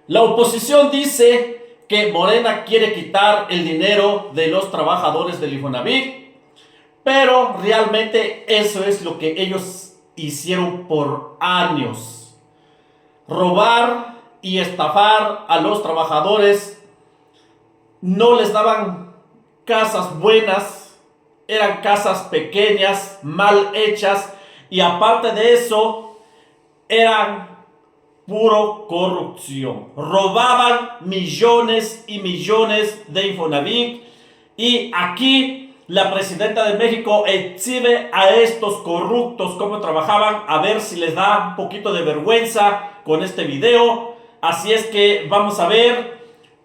La oposición dice que Morena quiere quitar el dinero de los trabajadores del Infonavit, pero realmente eso es lo que ellos hicieron por años. Robar y estafar a los trabajadores. No les daban casas buenas, eran casas pequeñas, mal hechas, y aparte de eso, eran puro corrupción. Robaban millones y millones de Infonavit, y aquí la presidenta de México exhibe a estos corruptos cómo trabajaban, a ver si les da un poquito de vergüenza con este video. Así es que vamos a ver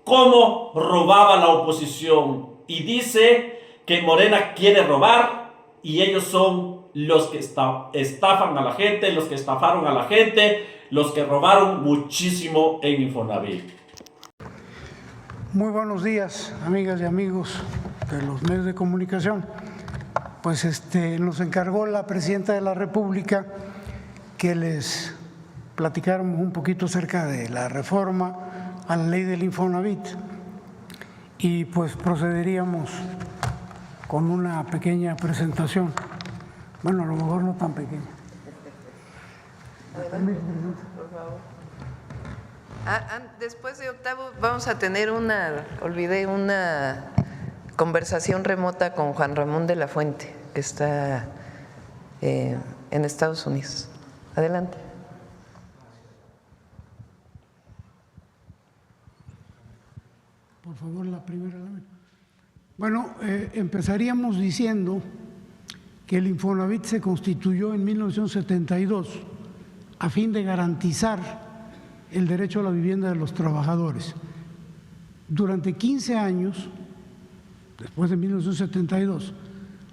cómo robaba la oposición, y dice que Morena quiere robar y ellos son los que estafan a la gente, los que estafaron a la gente, los que robaron muchísimo en Infonavit. Muy buenos días, amigas y amigos de los medios de comunicación. Pues nos encargó la presidenta de la República que les platicáramos un poquito acerca de la reforma a la ley del Infonavit, y pues procederíamos con una pequeña presentación. Bueno, a lo mejor no tan pequeña. Por favor. Después de Octavo vamos a tener una conversación remota con Juan Ramón de la Fuente, que está en Estados Unidos. Adelante. Por favor, la primera lámina. Bueno, empezaríamos diciendo que el Infonavit se constituyó en 1972 a fin de garantizar el derecho a la vivienda de los trabajadores. Durante 15 años, después de 1972,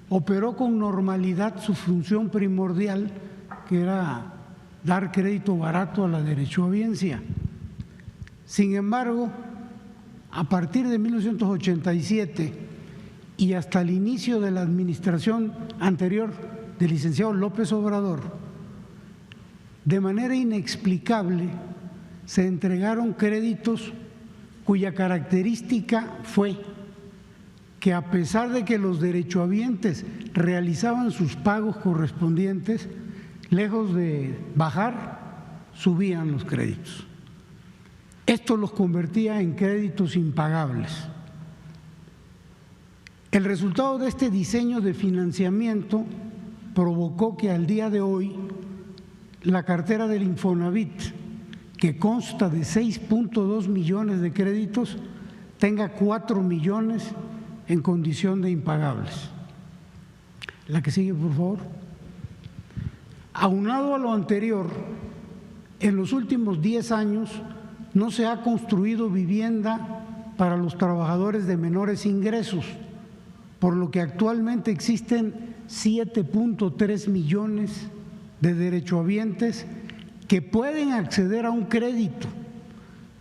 operó con normalidad su función primordial, que era dar crédito barato a la derechohabiencia. Sin embargo, a partir de 1987 y hasta el inicio de la administración anterior del licenciado López Obrador, de manera inexplicable se entregaron créditos cuya característica fue que, a pesar de que los derechohabientes realizaban sus pagos correspondientes, lejos de bajar, subían los créditos. Esto los convertía en créditos impagables. El resultado de este diseño de financiamiento provocó que al día de hoy la cartera del Infonavit, que consta de 6.2 millones de créditos, tenga 4 millones en condición de impagables. La que sigue, por favor. Aunado a lo anterior, en los últimos 10 años no se ha construido vivienda para los trabajadores de menores ingresos, por lo que actualmente existen 7.3 millones de derechohabientes que pueden acceder a un crédito,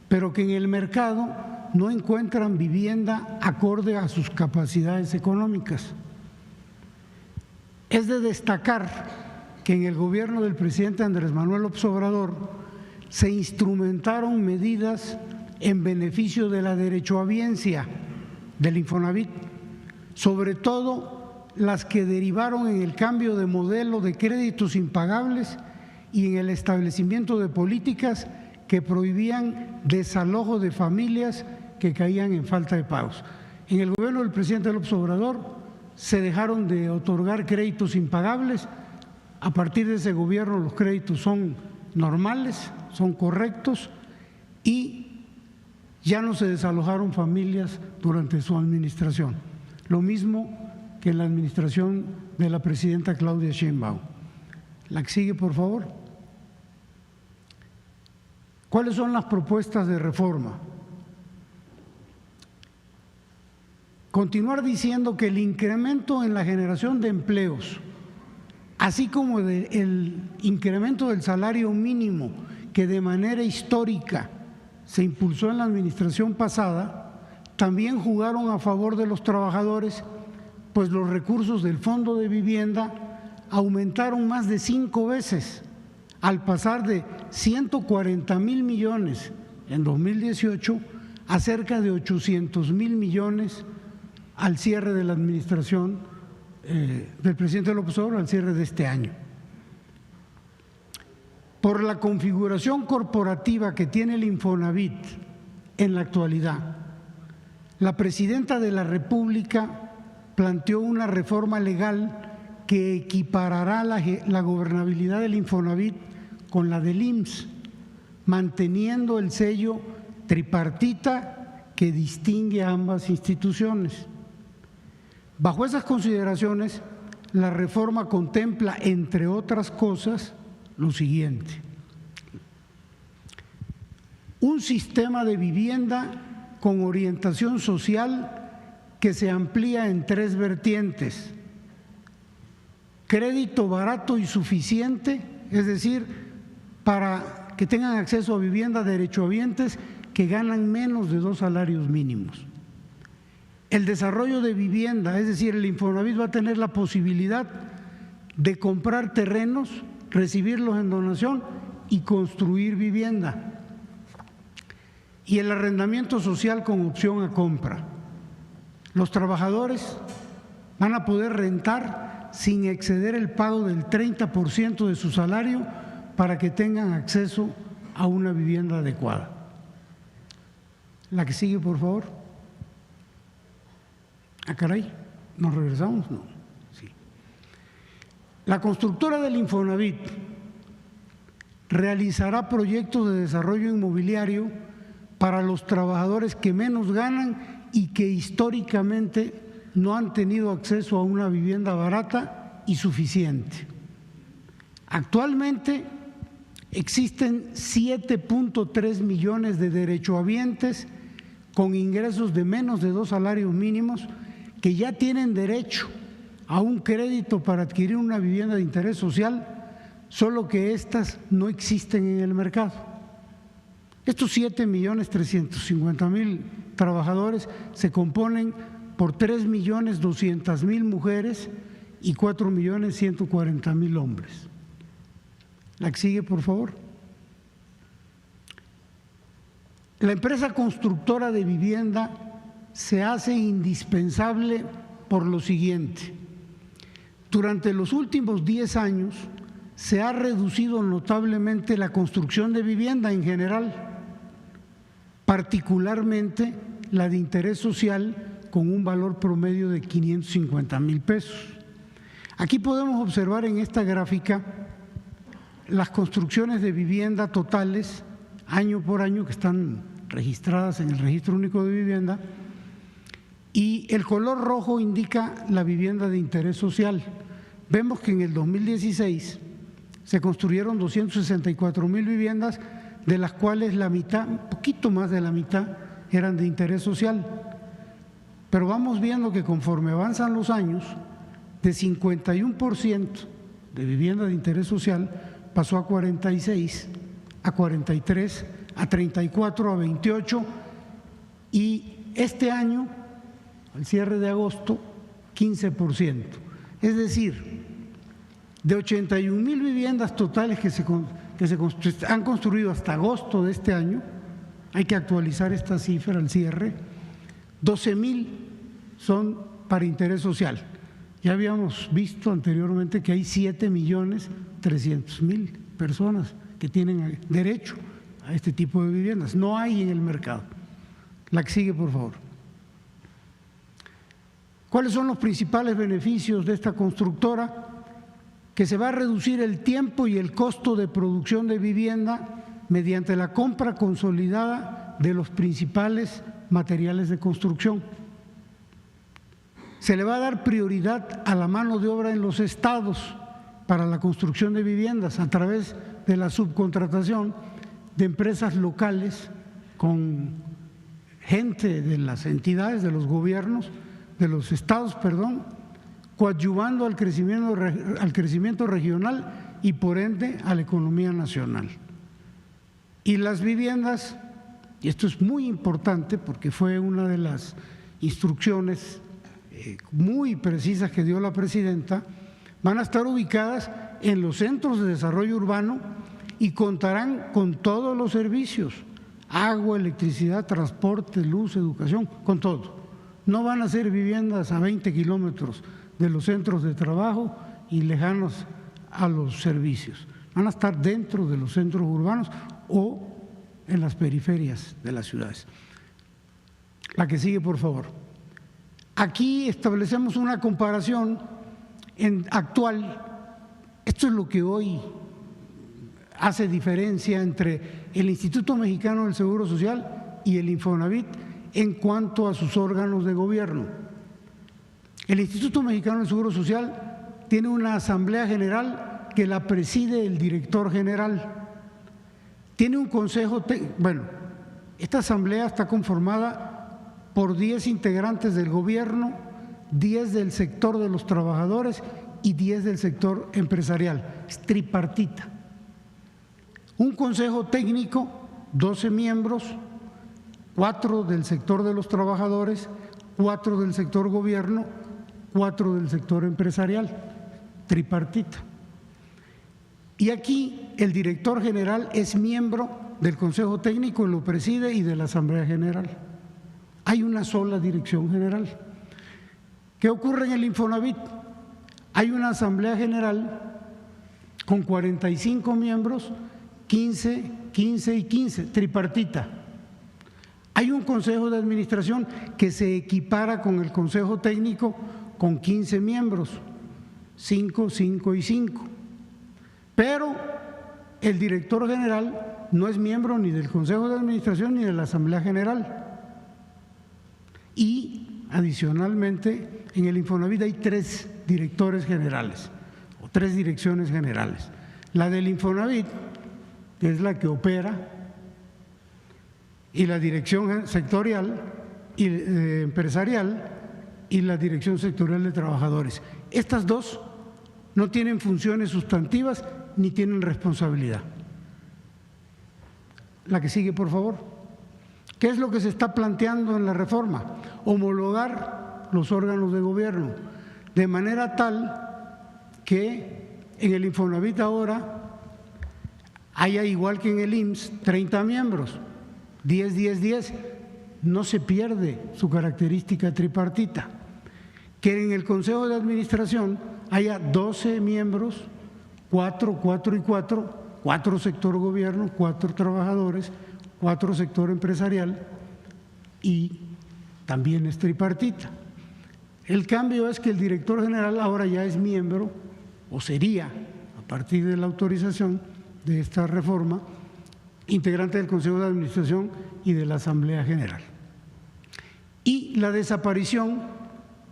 pero que en el mercado no encuentran vivienda acorde a sus capacidades económicas. Es de destacar que en el gobierno del presidente Andrés Manuel López Obrador se instrumentaron medidas en beneficio de la derechohabiencia del Infonavit, sobre todo las que derivaron en el cambio de modelo de créditos impagables y en el establecimiento de políticas que prohibían desalojo de familias que caían en falta de pagos. En el gobierno del presidente López Obrador se dejaron de otorgar créditos impagables. A partir de ese gobierno los créditos son normales, son correctos, y ya no se desalojaron familias durante su administración. Lo mismo que en la administración de la presidenta Claudia Sheinbaum. La que sigue, por favor. ¿Cuáles son las propuestas de reforma? Continuar diciendo que el incremento en la generación de empleos, así como el incremento del salario mínimo que de manera histórica se impulsó en la administración pasada, también jugaron a favor de los trabajadores, pues los recursos del Fondo de Vivienda aumentaron más de 5 veces, al pasar de 140,000 millones en 2018 a cerca de 800,000 millones al cierre de la administración del presidente López Obrador, al cierre de este año. Por la configuración corporativa que tiene el Infonavit en la actualidad, la presidenta de la República planteó una reforma legal que equiparará la gobernabilidad del Infonavit con la del IMSS, manteniendo el sello tripartita que distingue a ambas instituciones. Bajo esas consideraciones, la reforma contempla, entre otras cosas, lo siguiente: un sistema de vivienda con orientación social que se amplía en 3 vertientes: crédito barato y suficiente, es decir, para que tengan acceso a vivienda derechohabientes que ganan menos de 2 salarios mínimos. El desarrollo de vivienda, es decir, el Infonavit va a tener la posibilidad de comprar terrenos, recibirlos en donación y construir vivienda. Y el arrendamiento social con opción a compra. Los trabajadores van a poder rentar sin exceder el pago del 30% de su salario para que tengan acceso a una vivienda adecuada. La que sigue, por favor. Ah, caray, ¿nos regresamos? No. Sí. La constructora del Infonavit realizará proyectos de desarrollo inmobiliario para los trabajadores que menos ganan y que históricamente no han tenido acceso a una vivienda barata y suficiente. Actualmente existen 7.3 millones de derechohabientes con ingresos de menos de 2 salarios mínimos que ya tienen derecho a un crédito para adquirir una vivienda de interés social, solo que estas no existen en el mercado. Estos 7.350.000 trabajadores se componen por 3.200.000 mujeres y 4.140.000 hombres. La que sigue, por favor. La empresa constructora de vivienda se hace indispensable por lo siguiente: durante los últimos 10 años se ha reducido notablemente la construcción de vivienda en general, particularmente la de interés social, con un valor promedio de 550,000 pesos. Aquí podemos observar en esta gráfica las construcciones de vivienda totales año por año que están registradas en el Registro Único de Vivienda, y el color rojo indica la vivienda de interés social. Vemos que en el 2016 se construyeron 264,000 viviendas, de las cuales la mitad, un poquito más de la mitad, eran de interés social. Pero vamos viendo que conforme avanzan los años, de 51% de vivienda de interés social pasó a 46, a 43, a 34, a 28, y este año, al cierre de agosto, 15%. Es decir, de 81,000 viviendas totales que se han construido hasta agosto de este año, hay que actualizar esta cifra al cierre, 12,000 son para interés social. Ya habíamos visto anteriormente que hay 7,300,000 personas que tienen derecho a este tipo de viviendas. No hay en el mercado. La que sigue, por favor. ¿Cuáles son los principales beneficios de esta constructora? Que se va a reducir el tiempo y el costo de producción de vivienda mediante la compra consolidada de los principales materiales de construcción. Se le va a dar prioridad a la mano de obra en los estados para la construcción de viviendas a través de la subcontratación de empresas locales con gente de las entidades, de los gobiernos, de los estados, coadyuvando al crecimiento regional y por ende a la economía nacional. Y las viviendas, y esto es muy importante porque fue una de las instrucciones muy precisas que dio la presidenta, van a estar ubicadas en los centros de desarrollo urbano y contarán con todos los servicios: agua, electricidad, transporte, luz, educación, con todo. No van a ser viviendas a 20 kilómetros de los centros de trabajo y lejanos a los servicios. Van a estar dentro de los centros urbanos o en las periferias de las ciudades. La que sigue, por favor. Aquí establecemos una comparación actual. Esto es lo que hoy hace diferencia entre el Instituto Mexicano del Seguro Social y el Infonavit en cuanto a sus órganos de gobierno. El Instituto Mexicano del Seguro Social tiene una asamblea general que la preside el director general. Tiene un consejo, esta asamblea está conformada por 10 integrantes del gobierno, 10 del sector de los trabajadores y 10 del sector empresarial. Es tripartita. Un consejo técnico, 12 miembros, 4 del sector de los trabajadores, 4 del sector gobierno, 4 del sector empresarial, tripartita. Y aquí el director general es miembro del Consejo Técnico, lo preside, y de la Asamblea General. Hay una sola dirección general. ¿Qué ocurre en el Infonavit? Hay una Asamblea General con 45 miembros, 15, 15 y 15, tripartita. Hay un Consejo de Administración que se equipara con el Consejo Técnico con 15 miembros, 5, 5 y 5. Pero el director general no es miembro ni del Consejo de Administración ni de la Asamblea General. Y adicionalmente en el Infonavit hay 3 directores generales o 3 direcciones generales. La del Infonavit, que es la que opera, y la dirección sectorial y empresarial y la dirección sectorial de trabajadores. Estas 2 no tienen funciones sustantivas ni tienen responsabilidad. La que sigue, por favor. ¿Qué es lo que se está planteando en la reforma? Homologar los órganos de gobierno, de manera tal que en el Infonavit ahora haya, igual que en el IMSS, 30 miembros, 10, 10, 10, no se pierde su característica tripartita. Que en el Consejo de Administración haya 12 miembros, 4, 4 y 4, 4 sector gobierno, 4 trabajadores, 4 sector empresarial, y también es tripartita. El cambio es que el director general ahora ya es miembro, o sería, a partir de la autorización de esta reforma, integrante del Consejo de Administración y de la Asamblea General. Y la desaparición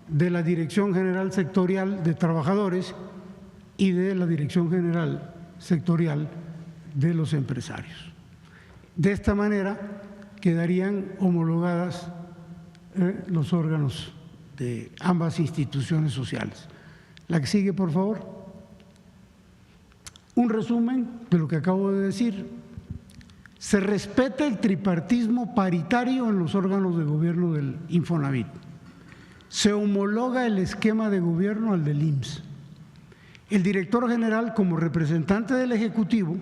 de la Dirección General Sectorial de Trabajadores y de la Dirección General Sectorial de los Empresarios. De esta manera quedarían homologadas los órganos de ambas instituciones sociales. La que sigue, por favor. Un resumen de lo que acabo de decir. Se respeta el tripartismo paritario en los órganos de gobierno del Infonavit. Se homologa el esquema de gobierno al del IMSS. El director general, como representante del Ejecutivo,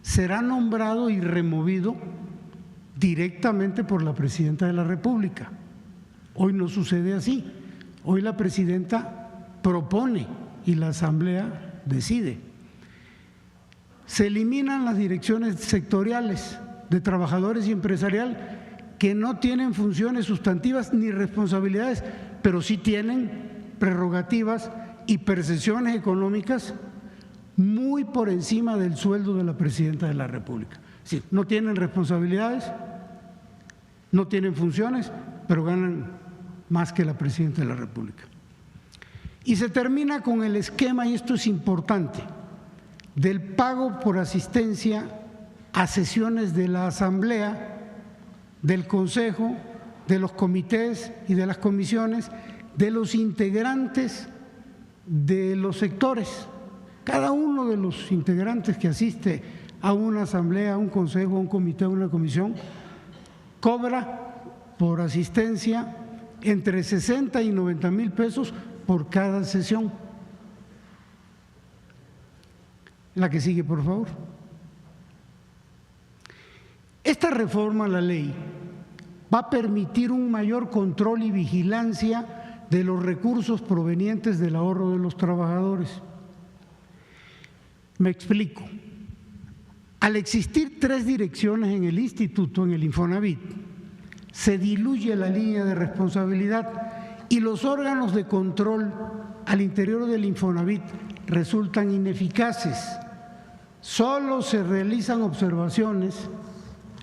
será nombrado y removido directamente por la Presidenta de la República. Hoy no sucede así. Hoy la Presidenta propone y la Asamblea decide. Se eliminan las direcciones sectoriales de trabajadores y empresarial que no tienen funciones sustantivas ni responsabilidades, pero sí tienen prerrogativas y percepciones económicas muy por encima del sueldo de la Presidenta de la República. Sí, no tienen responsabilidades, no tienen funciones, pero ganan más que la Presidenta de la República. Y se termina con el esquema, y esto es importante, del pago por asistencia a sesiones de la Asamblea, del Consejo, de los comités y de las comisiones, de los integrantes de los sectores. Cada uno de los integrantes que asiste a una asamblea, a un consejo, a un comité, a una comisión, cobra por asistencia entre 60 y 90 mil pesos por cada sesión. La que sigue, por favor. Esta reforma a la ley va a permitir un mayor control y vigilancia de los recursos provenientes del ahorro de los trabajadores. Me explico. Al existir 3 direcciones en el instituto, en el Infonavit, se diluye la línea de responsabilidad y los órganos de control al interior del Infonavit resultan ineficaces. Solo se realizan observaciones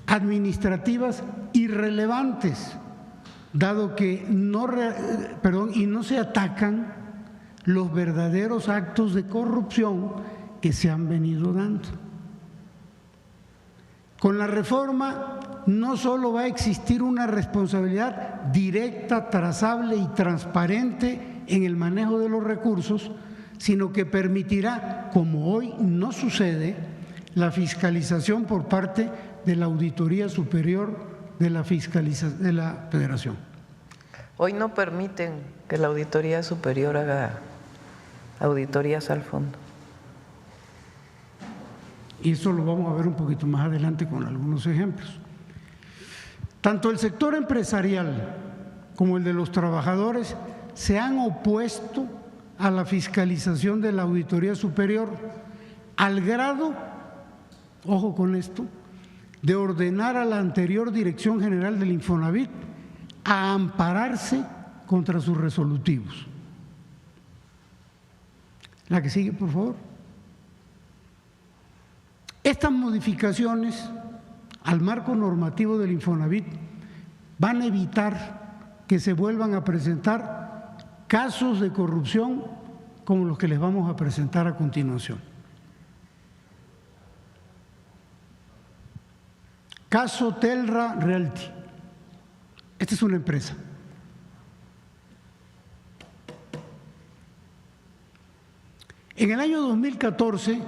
administrativas irrelevantes, dado que no se atacan los verdaderos actos de corrupción que se han venido dando. Con la reforma no solo va a existir una responsabilidad directa, trazable y transparente en el manejo de los recursos, sino que permitirá, como hoy no sucede, la fiscalización por parte de la Auditoría Superior de la Federación. Hoy no permiten que la Auditoría Superior haga auditorías al fondo. Y eso lo vamos a ver un poquito más adelante con algunos ejemplos. Tanto el sector empresarial como el de los trabajadores se han opuesto a la fiscalización de la Auditoría Superior al grado, ojo con esto, de ordenar a la anterior Dirección General del Infonavit a ampararse contra sus resolutivos. La que sigue, por favor. Estas modificaciones al marco normativo del Infonavit van a evitar que se vuelvan a presentar casos de corrupción como los que les vamos a presentar a continuación. Caso Telra Realty. Esta es una empresa. En el año 2014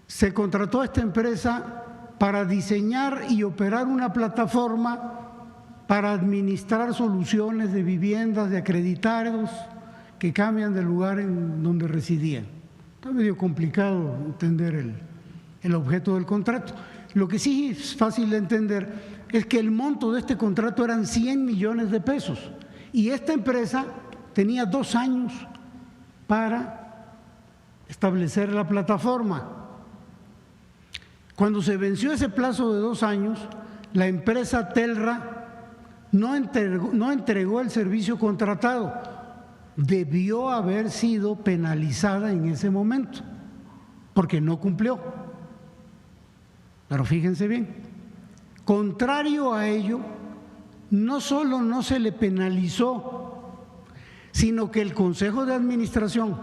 se contrató a esta empresa para diseñar y operar una plataforma para administrar soluciones de viviendas de acreditados que cambian de lugar en donde residían. Está medio complicado entender el objeto del contrato. Lo que sí es fácil de entender es que el monto de este contrato eran 100 millones de pesos y esta empresa tenía 2 años para establecer la plataforma. Cuando se venció ese plazo de 2 años, la empresa Telra no entregó el servicio contratado. Debió haber sido penalizada en ese momento, porque no cumplió. Pero fíjense bien, contrario a ello, no solo no se le penalizó, sino que el Consejo de Administración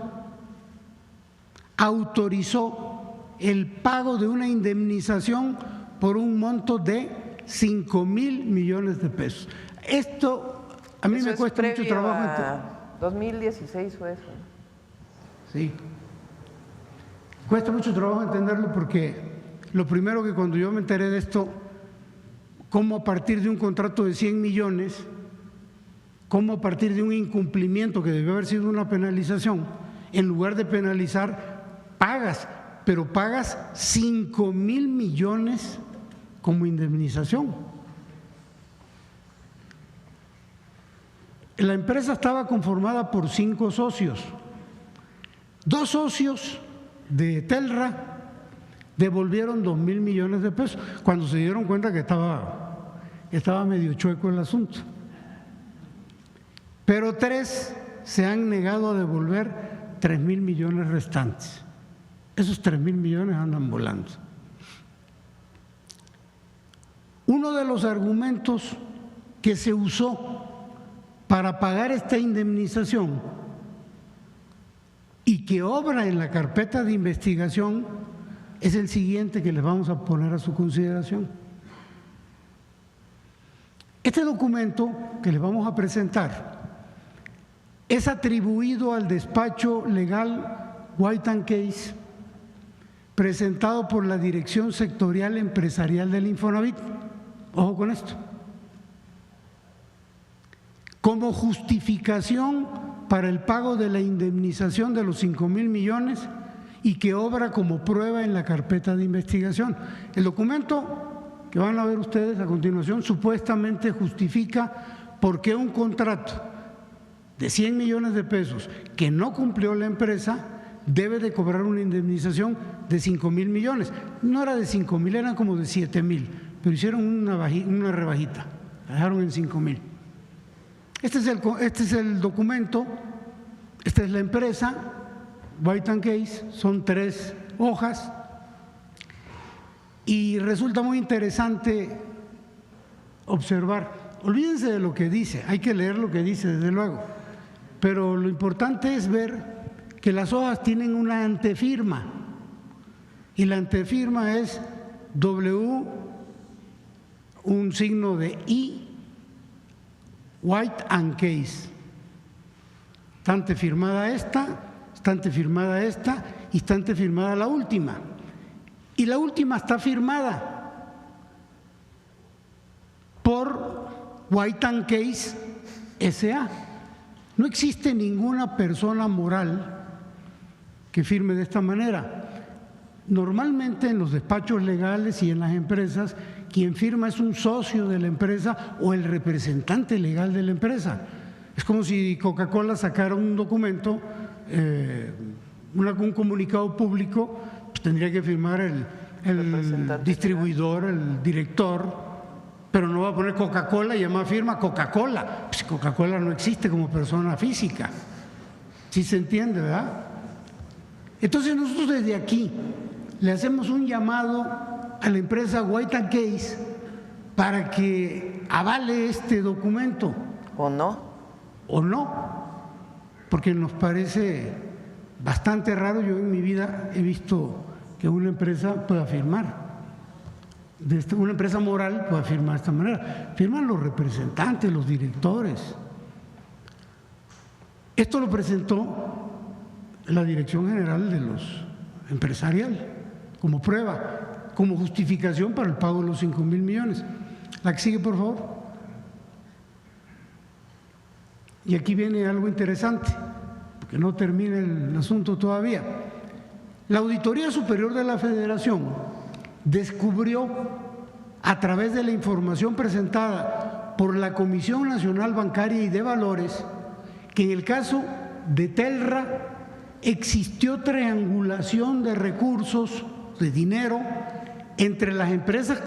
autorizó el pago de una indemnización por un monto de 5,000 millones de pesos. Esto a mí me cuesta mucho trabajo. 2016 fue eso. Sí. Cuesta mucho trabajo entenderlo porque lo primero que cuando yo me enteré de esto, cómo a partir de un contrato de 100 millones, cómo a partir de un incumplimiento que debió haber sido una penalización, en lugar de penalizar, pagas, pero pagas 5,000 millones como indemnización. La empresa estaba conformada por 5 socios. 2 socios de Telra devolvieron 2,000 millones de pesos cuando se dieron cuenta que estaba medio chueco el asunto. Pero 3 se han negado a devolver 3,000 millones restantes. Esos 3,000 millones andan volando. Uno de los argumentos que se usó para pagar esta indemnización y que obra en la carpeta de investigación es el siguiente que les vamos a poner a su consideración. Este documento que les vamos a presentar es atribuido al despacho legal White & Case, presentado por la Dirección Sectorial Empresarial del Infonavit. Ojo con esto. Como justificación para el pago de la indemnización de los 5,000 millones y que obra como prueba en la carpeta de investigación. El documento que van a ver ustedes a continuación supuestamente justifica por qué un contrato de 100 millones de pesos que no cumplió la empresa debe de cobrar una indemnización de 5,000 millones. No era de 5,000, eran como de 7,000, pero hicieron una rebajita, la dejaron en 5,000. Este es el documento, esta es la empresa, White & Case, son 3 hojas y resulta muy interesante observar. Olvídense de lo que dice, hay que leer lo que dice desde luego, pero lo importante es ver que las hojas tienen una antefirma y la antefirma es W, un signo de I, White & Case. Está antefirmada esta, está antefirmada esta y está antefirmada la última. Y la última está firmada por White & Case S.A. No existe ninguna persona moral que firme de esta manera. Normalmente en los despachos legales y en las empresas, quien firma es un socio de la empresa o el representante legal de la empresa. Es como si Coca-Cola sacara un documento, un comunicado público, pues tendría que firmar el distribuidor, el director, pero no va a poner Coca-Cola y además firma Coca-Cola. Pues Coca-Cola no existe como persona física. ¿Sí se entiende, verdad? Entonces nosotros desde aquí le hacemos un llamado a la empresa White & Case para que avale este documento. ¿O no? O no, porque nos parece bastante raro. Yo en mi vida he visto que una empresa pueda firmar, una empresa moral pueda firmar de esta manera. Firman los representantes, los directores. Esto lo presentó la Dirección General de los Empresarial como prueba, como justificación para el pago de los 5,000 millones. La que sigue, por favor. Y aquí viene algo interesante, porque no termina el asunto todavía. La Auditoría Superior de la Federación descubrió, a través de la información presentada por la Comisión Nacional Bancaria y de Valores, que en el caso de Telra existió triangulación de recursos, de dinero, entre las empresas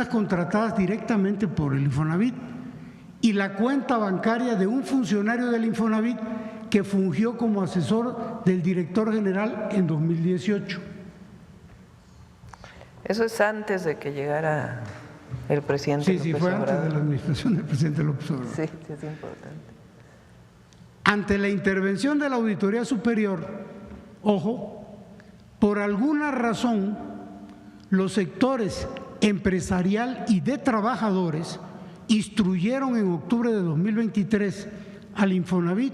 contratadas directamente por el Infonavit y la cuenta bancaria de un funcionario del Infonavit que fungió como asesor del director general en 2018. Eso es antes de que llegara el presidente Sí, López sí, fue Obrador. antes de la administración del presidente López Obrador. Sí, sí, es importante. Ante la intervención de la Auditoría Superior, ojo, por alguna razón, los sectores empresarial y de trabajadores instruyeron en octubre de 2023 al Infonavit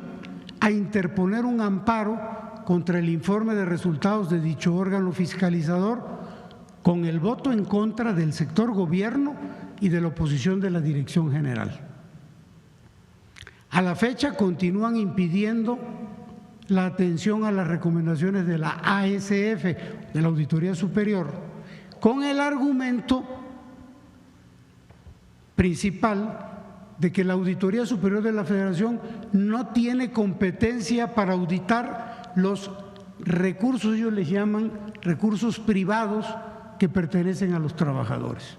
a interponer un amparo contra el informe de resultados de dicho órgano fiscalizador con el voto en contra del sector gobierno y de la oposición de la Dirección General. A la fecha continúan impidiendo la atención a las recomendaciones de la ASF, de la Auditoría Superior, con el argumento principal de que la Auditoría Superior de la Federación no tiene competencia para auditar los recursos, ellos les llaman recursos privados que pertenecen a los trabajadores.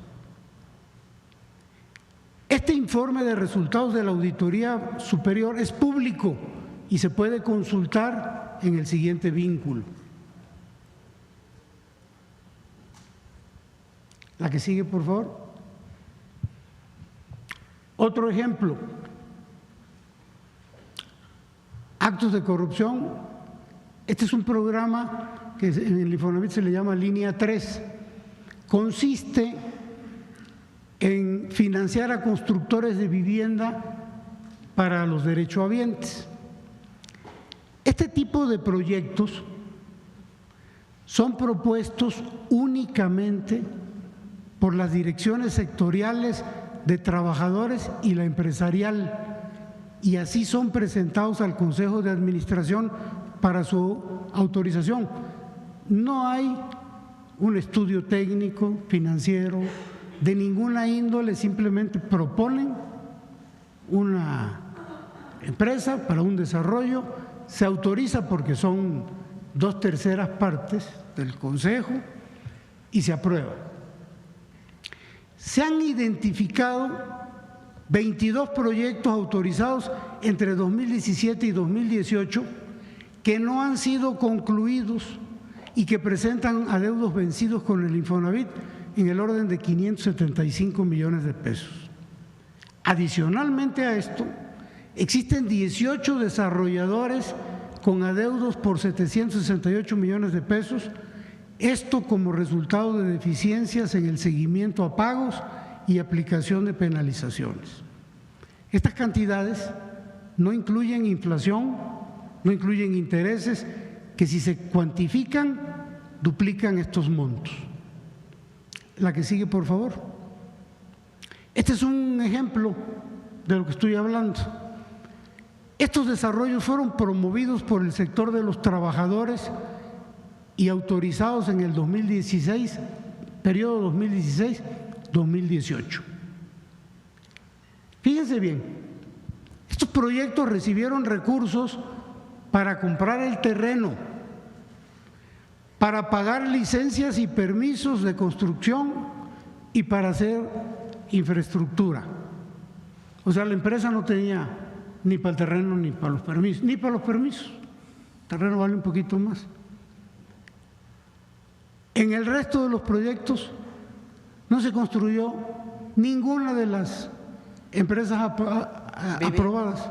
Este informe de resultados de la Auditoría Superior es público y se puede consultar en el siguiente vínculo. La que sigue, por favor. Otro ejemplo, actos de corrupción. Este es un programa que en el Infonavit se le llama Línea 3. Consiste en financiar a constructores de vivienda para los derechohabientes. Este tipo de proyectos son propuestos únicamente por las direcciones sectoriales de trabajadores y la empresarial, y así son presentados al Consejo de Administración para su autorización. No hay un estudio técnico, financiero, de ninguna índole, simplemente proponen una empresa para un desarrollo, se autoriza porque son 2/3 partes del Consejo y se aprueba. Se han identificado 22 proyectos autorizados entre 2017 y 2018 que no han sido concluidos y que presentan adeudos vencidos con el Infonavit en el orden de 575 millones de pesos. Adicionalmente a esto, existen 18 desarrolladores con adeudos por 768 millones de pesos, esto como resultado de deficiencias en el seguimiento a pagos y aplicación de penalizaciones. Estas cantidades no incluyen inflación, no incluyen intereses, que si se cuantifican, duplican estos montos. La que sigue, por favor. Este es un ejemplo de lo que estoy hablando. Estos desarrollos fueron promovidos por el sector de los trabajadores y autorizados en el 2016, periodo 2016-2018. Fíjense bien, estos proyectos recibieron recursos para comprar el terreno, para pagar licencias y permisos de construcción y para hacer infraestructura. O sea, la empresa no tenía ni para el terreno ni para los permisos, ni para los permisos. El terreno vale un poquito más. En el resto de los proyectos no se construyó ninguna de las empresas aprobadas.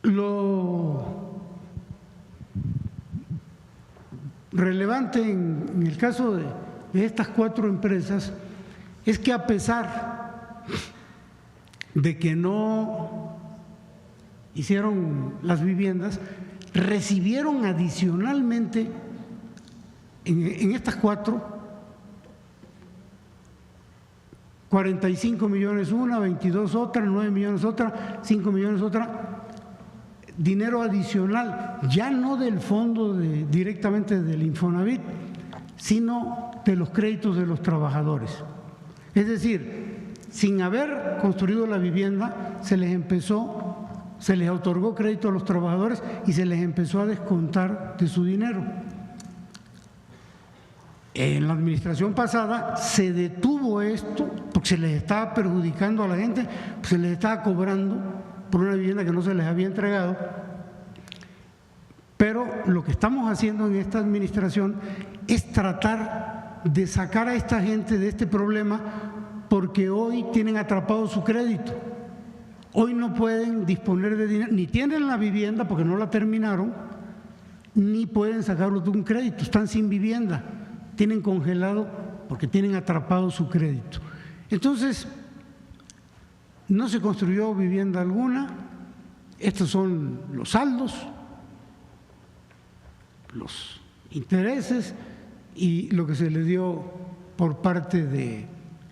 Lo relevante en el caso de estas 4 empresas es que a pesar de que no hicieron las viviendas, recibieron adicionalmente en estas 4, 45 millones una, 22 otra, 9 millones otra, 5 millones otra, dinero adicional, ya no del fondo directamente del Infonavit, sino de los créditos de los trabajadores. Es decir, sin haber construido la vivienda, se les otorgó crédito a los trabajadores y se les empezó a descontar de su dinero. En la administración pasada se detuvo esto porque se les estaba perjudicando a la gente, se les estaba cobrando por una vivienda que no se les había entregado. Pero lo que estamos haciendo en esta administración es tratar de sacar a esta gente de este problema, porque hoy tienen atrapado su crédito. Hoy no pueden disponer de dinero, ni tienen la vivienda porque no la terminaron, ni pueden sacarlo de un crédito, están sin vivienda, tienen congelado porque tienen atrapado su crédito. Entonces, no se construyó vivienda alguna, estos son los saldos, los intereses y lo que se le dio por parte de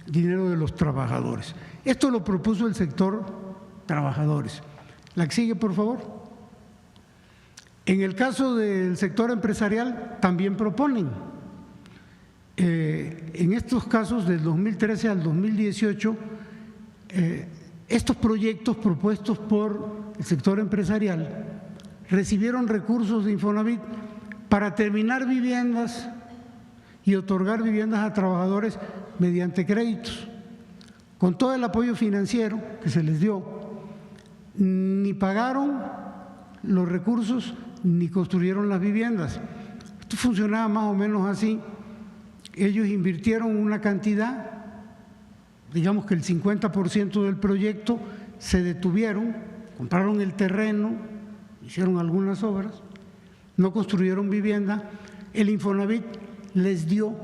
dinero de los trabajadores. Esto lo propuso el sector trabajadores. La que sigue, por favor. En el caso del sector empresarial también proponen. En estos casos del 2013 al 2018, estos proyectos propuestos por el sector empresarial recibieron recursos de Infonavit para terminar viviendas y otorgar viviendas a trabajadores mediante créditos. Con todo el apoyo financiero que se les dio, ni pagaron los recursos ni construyeron las viviendas. Esto funcionaba más o menos así. Ellos invirtieron una cantidad, digamos que el 50% del proyecto, se detuvieron, compraron el terreno, hicieron algunas obras, no construyeron vivienda. El Infonavit les dio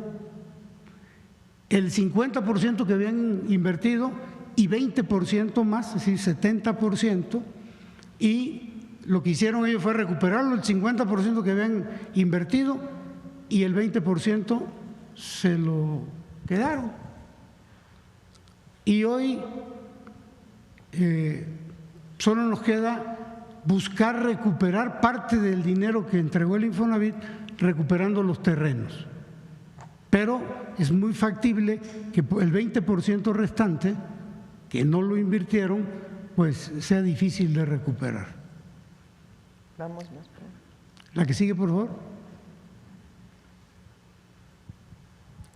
el 50% que habían invertido y 20% más, es decir, 70%, y lo que hicieron ellos fue recuperarlo, el 50% que habían invertido y el 20% se lo quedaron. Y hoy solo nos queda buscar recuperar parte del dinero que entregó el Infonavit, recuperando los terrenos. Pero es muy factible que el 20% restante, que no lo invirtieron, pues sea difícil de recuperar. Vamos más. La que sigue, por favor.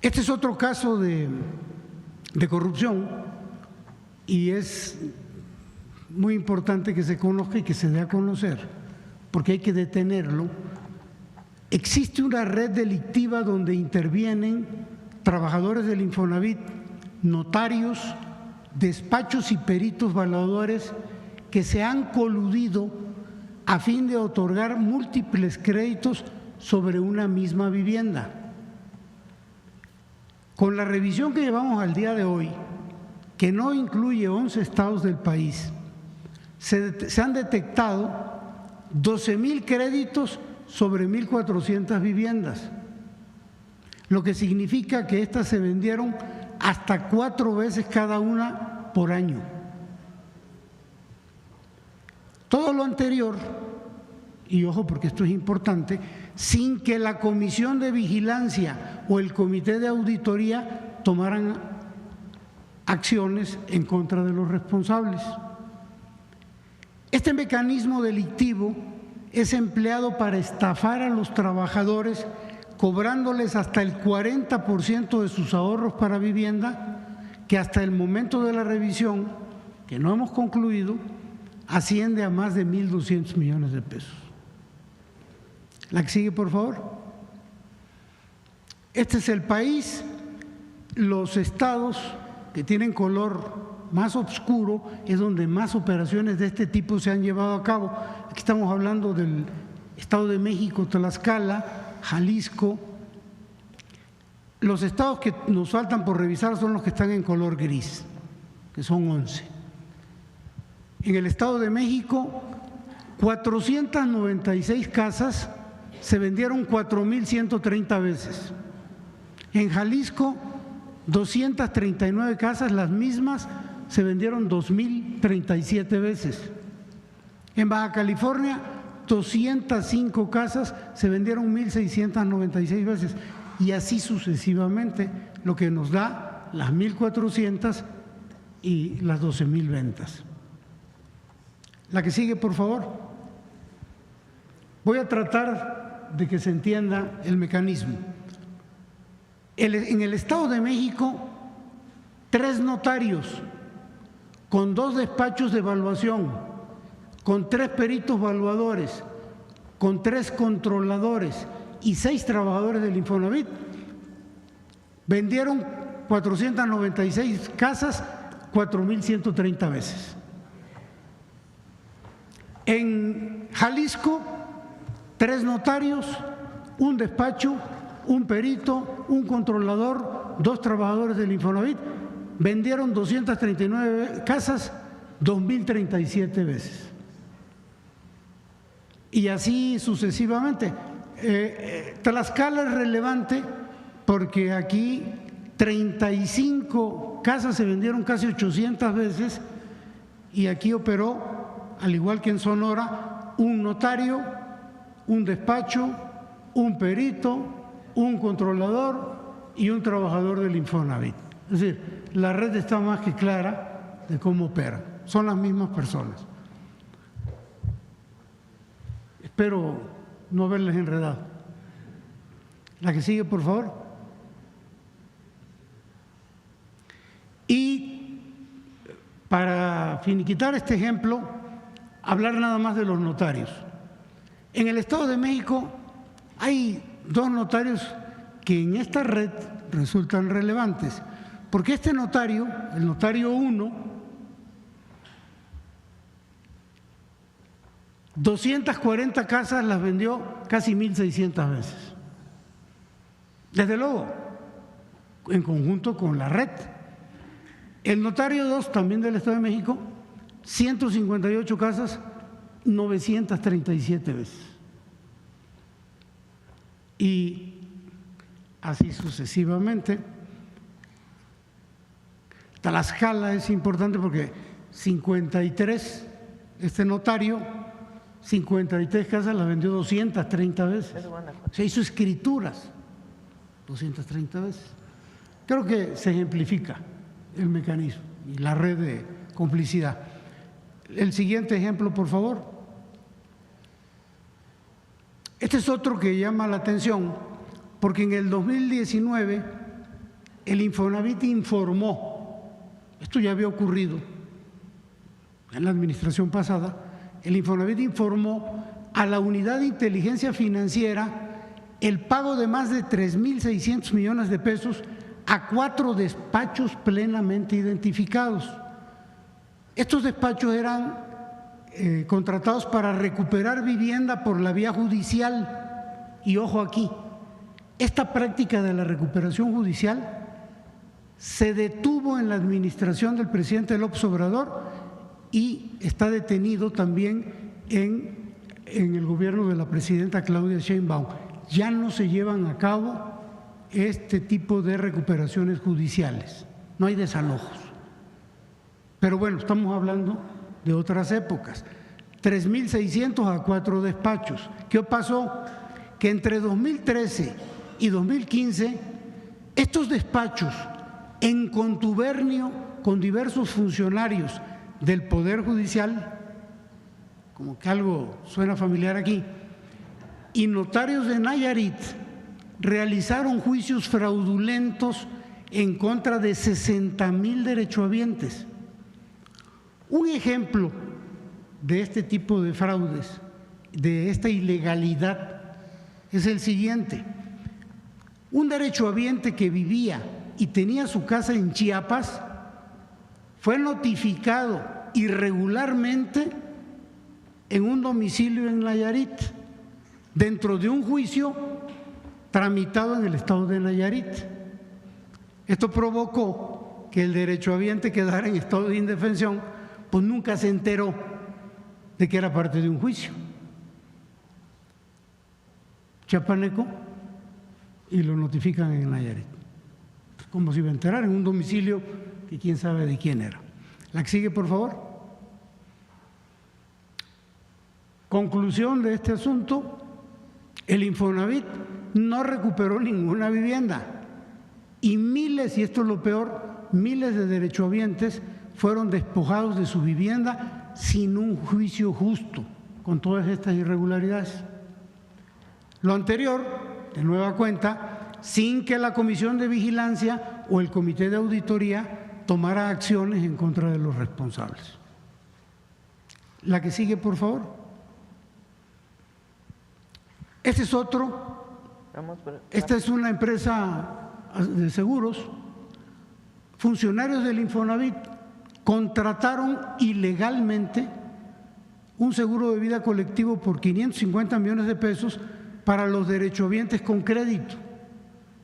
Este es otro caso de corrupción y es muy importante que se conozca y que se dé a conocer, porque hay que detenerlo. Existe una red delictiva donde intervienen trabajadores del Infonavit, notarios, despachos y peritos evaluadores que se han coludido a fin de otorgar múltiples créditos sobre una misma vivienda. Con la revisión que llevamos al día de hoy, que no incluye 11 estados del país, se han detectado 12,000 créditos sobre 1,400 viviendas, lo que significa que estas se vendieron hasta 4 veces cada una por año. Todo lo anterior, y ojo porque esto es importante, sin que la Comisión de Vigilancia o el Comité de Auditoría tomaran acciones en contra de los responsables. Este mecanismo delictivo es empleado para estafar a los trabajadores, cobrándoles hasta el 40% de sus ahorros para vivienda, que hasta el momento de la revisión, que no hemos concluido, asciende a más de 1.200 millones de pesos. La que sigue, por favor. Este es el país. Los estados que tienen color más oscuro es donde más operaciones de este tipo se han llevado a cabo. Aquí estamos hablando del Estado de México, Tlaxcala, Jalisco. Los estados que nos faltan por revisar son los que están en color gris, que son 11. En el Estado de México, 496 casas se vendieron 4,130 veces. En Jalisco, 239 casas, las mismas, se vendieron 2,037 veces. En Baja California, 205 casas, se vendieron 1,696 veces. Y así sucesivamente, lo que nos da las 1,400 y las 12,000 ventas. La que sigue, por favor. Voy a tratar de que se entienda el mecanismo. En el Estado de México, 3 notarios con 2 despachos de evaluación, con 3 peritos evaluadores, con 3 controladores y 6 trabajadores del Infonavit, vendieron 496 casas 4,130 veces. En Jalisco, 3 notarios, 1 despacho, 1 perito, 1 controlador, 2 trabajadores del Infonavit, vendieron 239 casas 2,037 veces. Y así sucesivamente. Tlaxcala es relevante porque aquí 35 casas se vendieron casi 800 veces y aquí operó, al igual que en Sonora, 1 notario, 1 despacho, 1 perito, 1 controlador y 1 trabajador del Infonavit. Es decir, la red está más que clara de cómo opera. Son las mismas personas. Espero no haberles enredado. La que sigue, por favor. Y para finiquitar este ejemplo, hablar nada más de los notarios. En el Estado de México hay 2 notarios que en esta red resultan relevantes, porque este notario, el notario 1, 240 casas las vendió casi 1,600 veces. Desde luego, en conjunto con la red. El notario 2, también del Estado de México, 158 casas, 937 veces. Y así sucesivamente. Tlaxcala es importante porque 53, este notario, 53 casas las vendió 230 veces. Es Guanajuato. Se hizo escrituras 230 veces. Creo que se ejemplifica el mecanismo y la red de complicidad. El siguiente ejemplo, por favor. Este es otro que llama la atención porque en el 2019 el Infonavit informó, esto ya había ocurrido en la administración pasada, el Infonavit informó a la Unidad de Inteligencia Financiera el pago de más de 3.600 millones de pesos a 4 despachos plenamente identificados. Estos despachos eran contratados para recuperar vivienda por la vía judicial. Y ojo aquí, esta práctica de la recuperación judicial se detuvo en la administración del presidente López Obrador y está detenido también en el gobierno de la presidenta Claudia Sheinbaum. Ya no se llevan a cabo este tipo de recuperaciones judiciales, no hay desalojos. Pero bueno, estamos hablando de otras épocas. 3.600 a 4 despachos. ¿Qué pasó? Que entre 2013 y 2015, estos despachos, en contubernio con diversos funcionarios del Poder Judicial, como que algo suena familiar aquí, y notarios de Nayarit, realizaron juicios fraudulentos en contra de 60,000 derechohabientes. Un ejemplo de este tipo de fraudes, de esta ilegalidad, es el siguiente. Un derechohabiente que vivía y tenía su casa en Chiapas fue notificado irregularmente en un domicilio en Nayarit, dentro de un juicio tramitado en el estado de Nayarit. Esto provocó que el derechohabiente quedara en estado de indefensión, pues nunca se enteró de que era parte de un juicio chiapaneco y lo notifican en Nayarit. Como si iba a enterar en un domicilio que quién sabe de quién era. La que sigue, por favor. Conclusión de este asunto: el Infonavit no recuperó ninguna vivienda y miles, y esto es lo peor, miles de derechohabientes fueron despojados de su vivienda sin un juicio justo, con todas estas irregularidades. Lo anterior, de nueva cuenta, sin que la Comisión de Vigilancia o el Comité de Auditoría tomara acciones en contra de los responsables. La que sigue, por favor. Este es otro. Esta es una empresa de seguros. Funcionarios del Infonavit contrataron ilegalmente un seguro de vida colectivo por 550 millones de pesos para los derechohabientes con crédito.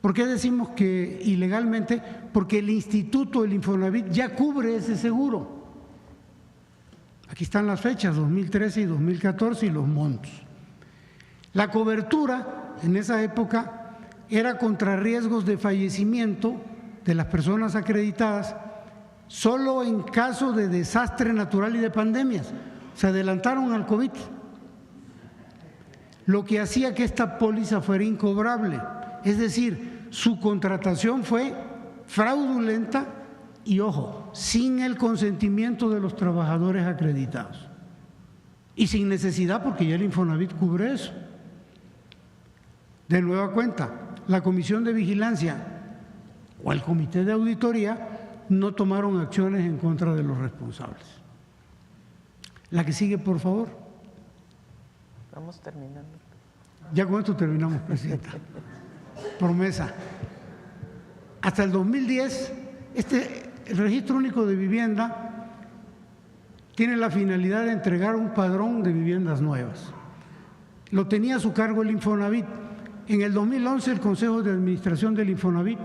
¿Por qué decimos que ilegalmente? Porque el instituto, el Infonavit, ya cubre ese seguro. Aquí están las fechas, 2013 y 2014, y los montos. La cobertura en esa época era contra riesgos de fallecimiento de las personas acreditadas solo en caso de desastre natural y de pandemias. Se adelantaron al COVID, lo que hacía que esta póliza fuera incobrable. Es decir, su contratación fue fraudulenta y, ojo, sin el consentimiento de los trabajadores acreditados y sin necesidad, porque ya el Infonavit cubre eso. De nueva cuenta, la Comisión de Vigilancia o el Comité de Auditoría no tomaron acciones en contra de los responsables. La que sigue, por favor. Vamos terminando. Ya con esto terminamos, Presidenta. Promesa. Hasta el 2010, el Registro Único de Vivienda tiene la finalidad de entregar un padrón de viviendas nuevas. Lo tenía a su cargo el Infonavit. En el 2011, el Consejo de Administración del Infonavit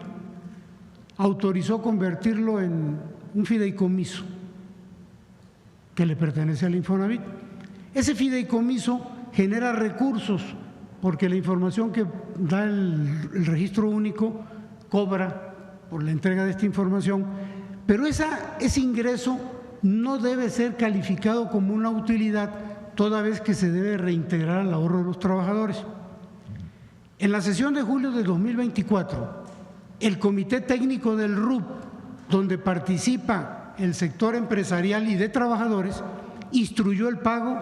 autorizó convertirlo en un fideicomiso que le pertenece al Infonavit. Ese fideicomiso genera recursos porque la información que da el Registro Único cobra por la entrega de esta información, pero ese ingreso no debe ser calificado como una utilidad toda vez que se debe reintegrar al ahorro de los trabajadores. En la sesión de julio de 2024, el Comité Técnico del RUP, donde participa el sector empresarial y de trabajadores, instruyó el pago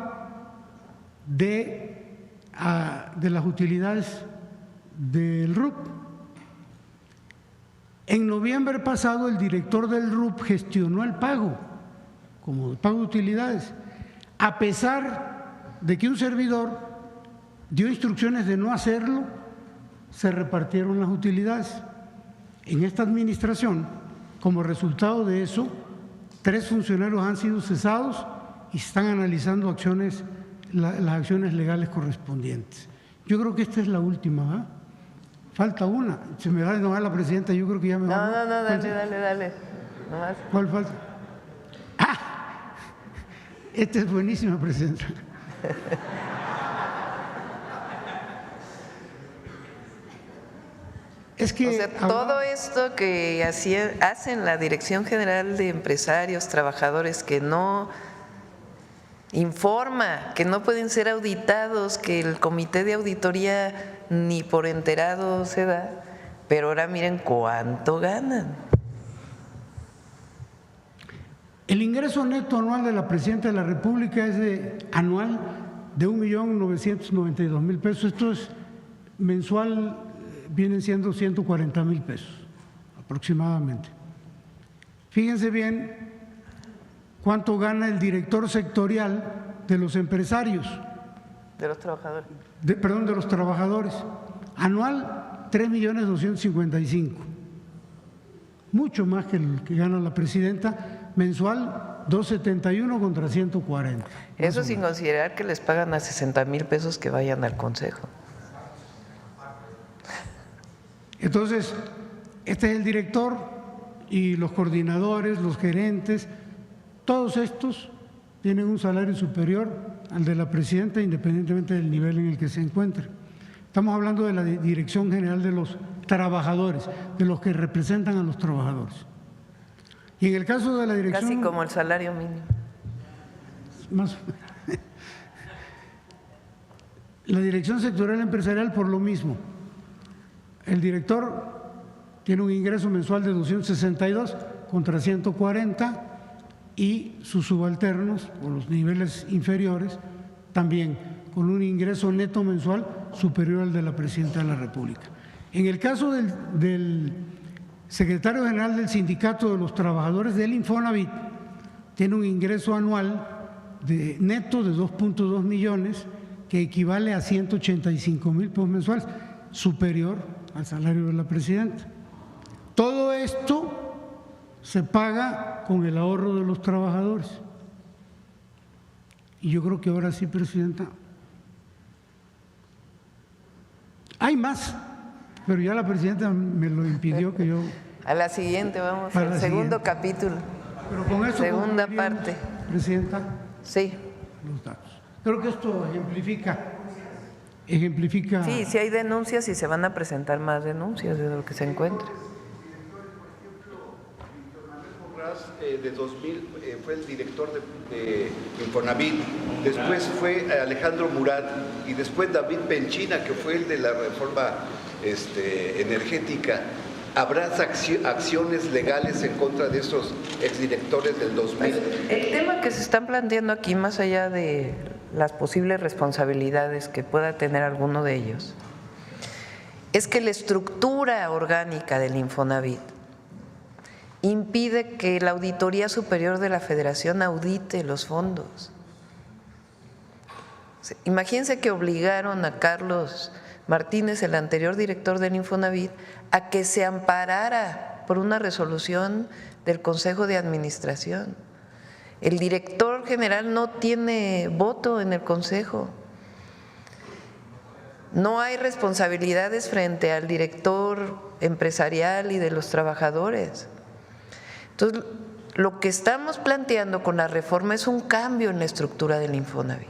de las utilidades del RUP. En noviembre pasado, el director del RUP gestionó el pago, como el pago de utilidades, a pesar de que un servidor dio instrucciones de no hacerlo, se repartieron las utilidades. En esta administración, como resultado de eso, 3 funcionarios han sido cesados y se están analizando las acciones legales correspondientes. Yo creo que esta es la última, ¿verdad? Falta una. Se me va a enojar la presidenta, yo creo que ya me va a… No, dale. Nomás. ¿Cuál falta? ¡Ah! Esta es buenísima, presidenta. Es que… O sea, todo esto que hacen la Dirección General de Empresarios, Trabajadores, que no informa, que no pueden ser auditados, que el comité de auditoría ni por enterado se da, pero ahora miren cuánto ganan. El ingreso neto anual de la Presidenta de la República es anual de 1.992.000 pesos. Esto es mensual, vienen siendo 140.000 pesos aproximadamente. Fíjense bien cuánto gana el director sectorial de los empresarios. De los trabajadores. De los trabajadores. Anual, 3.255.000. Mucho más que el que gana la presidenta. Mensual, 271 contra 140. Eso sin considerar que les pagan a 60,000 pesos que vayan al consejo. Entonces, este es el director y los coordinadores, los gerentes, todos estos tienen un salario superior al de la presidenta independientemente del nivel en el que se encuentren. Estamos hablando de la Dirección General de los Trabajadores, de los que representan a los trabajadores. Y en el caso de la dirección… Casi como el salario mínimo. Más, la Dirección Sectorial Empresarial por lo mismo. El director tiene un ingreso mensual de 262 contra 140 y sus subalternos o los niveles inferiores también con un ingreso neto mensual superior al de la Presidenta de la República. En el caso del secretario general del Sindicato de los Trabajadores del Infonavit, tiene un ingreso anual neto de 2.2 millones que equivale a 185,000 pesos mensuales, superior al salario de la presidenta. Todo esto se paga con el ahorro de los trabajadores. Y yo creo que ahora sí, presidenta, hay más, pero ya la presidenta me lo impidió que yo… A la siguiente vamos, al segundo capítulo. Pero con eso segunda parte. Presidenta. Sí. Los datos. Creo que esto ejemplifica… Sí, sí hay denuncias y se van a presentar más denuncias de lo que se encuentra. De 2000 fue el director de Infonavit, después fue Alejandro Murat y después David Penchina, que fue el de la reforma energética. ¿Habrá acciones legales en contra de esos exdirectores del 2000? El tema que se están planteando aquí, más allá de las posibles responsabilidades que pueda tener alguno de ellos, es que la estructura orgánica del Infonavit impide que la Auditoría Superior de la Federación audite los fondos. Imagínense que obligaron a Carlos Martínez, el anterior director del Infonavit, a que se amparara por una resolución del Consejo de Administración. El director general no tiene voto en el Consejo. No hay responsabilidades frente al director empresarial y de los trabajadores. Entonces, lo que estamos planteando con la reforma es un cambio en la estructura del Infonavit,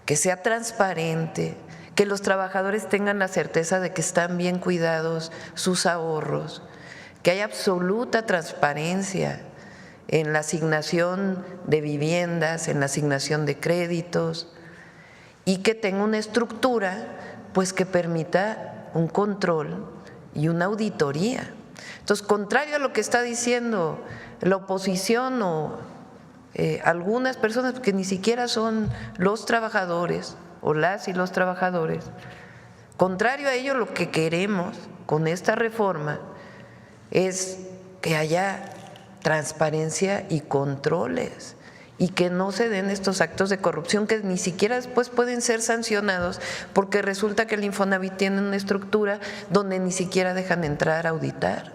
que sea transparente, que los trabajadores tengan la certeza de que están bien cuidados sus ahorros, que haya absoluta transparencia en la asignación de viviendas, en la asignación de créditos, y que tenga una estructura pues que permita un control y una auditoría. Entonces, contrario a lo que está diciendo la oposición o algunas personas que ni siquiera son los trabajadores o las y los trabajadores, contrario a ello, lo que queremos con esta reforma es que haya transparencia y controles y que no se den estos actos de corrupción que ni siquiera después pueden ser sancionados porque resulta que el Infonavit tiene una estructura donde ni siquiera dejan entrar a auditar.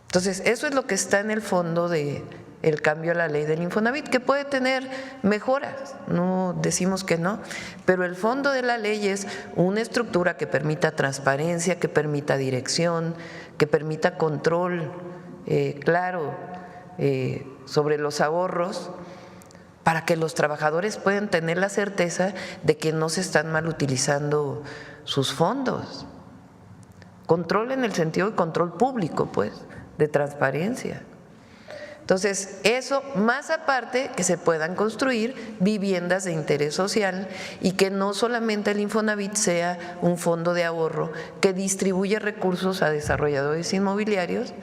Entonces, eso es lo que está en el fondo de el cambio a la ley del Infonavit, que puede tener mejoras, no decimos que no, pero el fondo de la ley es una estructura que permita transparencia, que permita dirección, que permita control claro sobre los ahorros, para que los trabajadores puedan tener la certeza de que no se están mal utilizando sus fondos. Control en el sentido de control público, pues, de transparencia. Entonces, eso más aparte que se puedan construir viviendas de interés social y que no solamente el Infonavit sea un fondo de ahorro que distribuye recursos a desarrolladores inmobiliarios,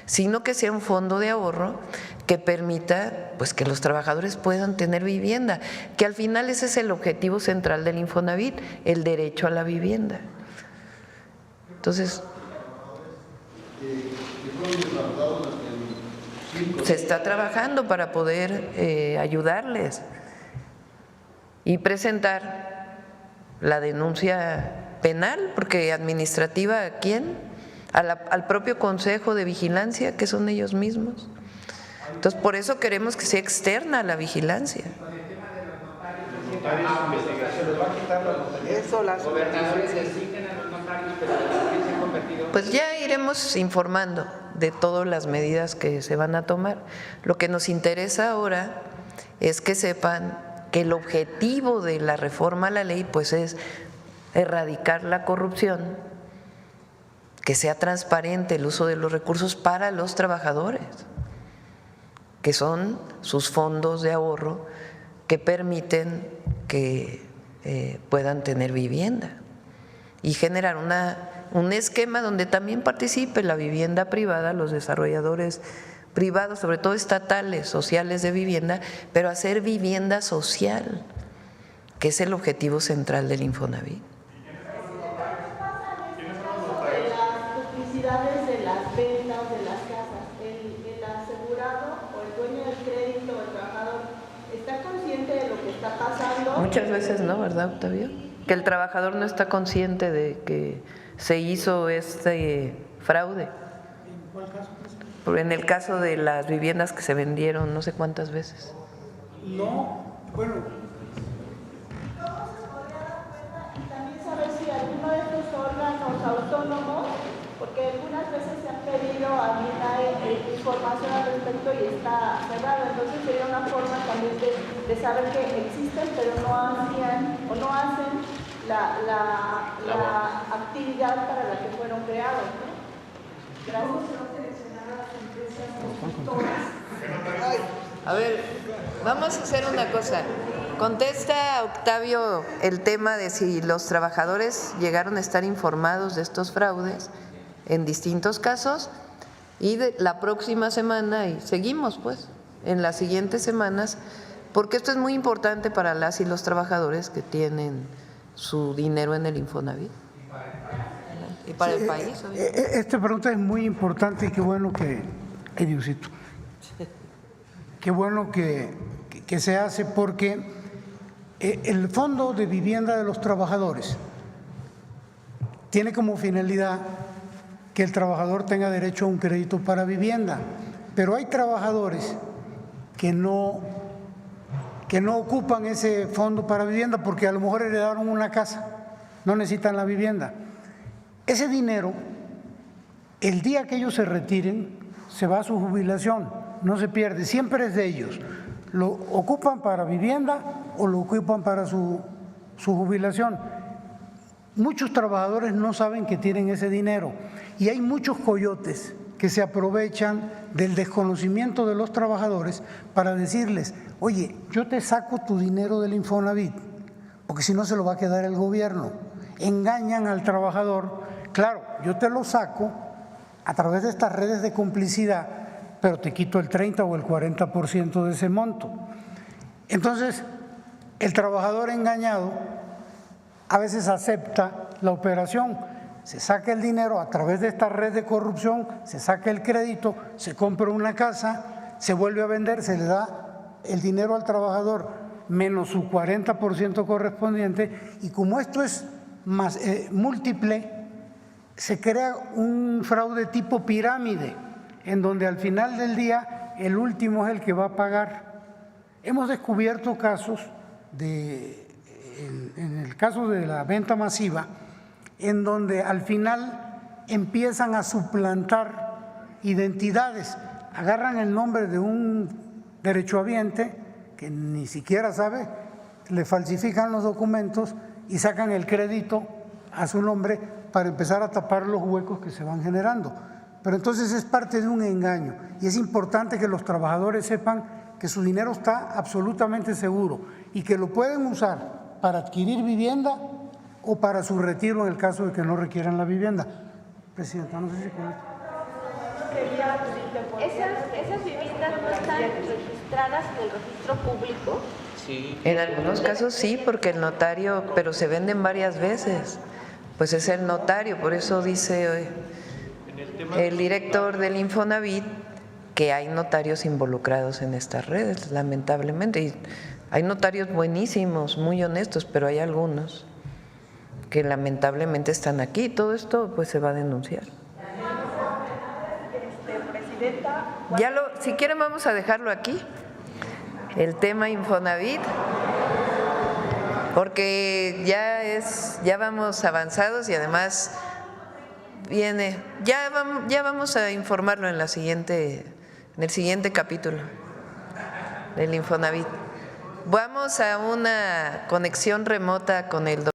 sino que sea un fondo de ahorro que permita pues que los trabajadores puedan tener vivienda, que al final ese es el objetivo central del Infonavit, el derecho a la vivienda. Entonces, se está trabajando para poder ayudarles y presentar la denuncia penal, porque administrativa, ¿a quién? Al propio Consejo de Vigilancia, que son ellos mismos. Entonces, por eso queremos que sea externa la vigilancia. Eso, las gobernadores designan a los notarios, pero ¿qué se ha convertido? Pues ya iremos informando de todas las medidas que se van a tomar. Lo que nos interesa ahora es que sepan que el objetivo de la reforma a la ley pues es erradicar la corrupción, que sea transparente el uso de los recursos para los trabajadores, que son sus fondos de ahorro que permiten que puedan tener vivienda y generar un esquema donde también participe la vivienda privada, los desarrolladores privados, sobre todo estatales, sociales de vivienda, pero hacer vivienda social, que es el objetivo central del Infonavit. De las ventas de las casas, el asegurado o el dueño del crédito o el trabajador está consciente de lo que está pasando. Muchas veces no, ¿verdad, Octavio? Que el trabajador no está consciente de que se hizo este fraude. ¿En cuál caso? En el caso de las viviendas que se vendieron no sé cuántas veces. No, bueno. Y también saber si alguno de estos órganos autónomos, porque algunas veces se han pedido a MINAE información al respecto y está cerrado, entonces sería una forma también de saber que existen, pero no hacían o no hacen la actividad para la que fueron creados, ¿no? Gracias. A ver, vamos a hacer una cosa. Contesta, Octavio, el tema de si los trabajadores llegaron a estar informados de estos fraudes en distintos casos, y la próxima semana, y seguimos pues en las siguientes semanas, porque esto es muy importante para las y los trabajadores que tienen su dinero en el Infonavit y para el país. Esta pregunta es muy importante y qué bueno que, Diosito, qué bueno que se hace, porque el Fondo de Vivienda de los Trabajadores tiene como finalidad que el trabajador tenga derecho a un crédito para vivienda, pero hay trabajadores que no ocupan ese fondo para vivienda porque a lo mejor heredaron una casa, no necesitan la vivienda. Ese dinero, el día que ellos se retiren, se va a su jubilación, no se pierde, siempre es de ellos. Lo ocupan para vivienda o lo ocupan para su jubilación. Muchos trabajadores no saben que tienen ese dinero y hay muchos coyotes que se aprovechan del desconocimiento de los trabajadores para decirles, oye, yo te saco tu dinero del Infonavit, porque si no se lo va a quedar el gobierno. Engañan al trabajador, claro, yo te lo saco a través de estas redes de complicidad, pero te quito el 30 o el 40% de ese monto. Entonces, el trabajador engañado a veces acepta la operación, se saca el dinero a través de esta red de corrupción, se saca el crédito, se compra una casa, se vuelve a vender, se le da el dinero al trabajador menos su 40% correspondiente, y como esto es más, múltiple, se crea un fraude tipo pirámide, en donde al final del día el último es el que va a pagar. Hemos descubierto casos en el caso de la venta masiva, en donde al final empiezan a suplantar identidades, agarran el nombre de un derechohabiente que ni siquiera sabe, le falsifican los documentos y sacan el crédito a su nombre para empezar a tapar los huecos que se van generando. Pero entonces es parte de un engaño y es importante que los trabajadores sepan que su dinero está absolutamente seguro y que lo pueden usar para adquirir vivienda o para su retiro en el caso de que no requieran la vivienda. Presidenta, no sé si con esto. ¿Esas viviendas no están registradas en el registro público? Sí. En algunos casos sí, porque el notario, pero se venden varias veces, pues es el notario, por eso dice el director del Infonavit que hay notarios involucrados en estas redes, lamentablemente, y hay notarios buenísimos, muy honestos, pero hay algunos que lamentablemente están aquí. Todo esto pues se va a denunciar. Presidenta, Si quieren vamos a dejarlo aquí, el tema Infonavit, porque ya vamos avanzados y además ya vamos a informarlo en el siguiente capítulo del Infonavit. Vamos a una conexión remota con el doctor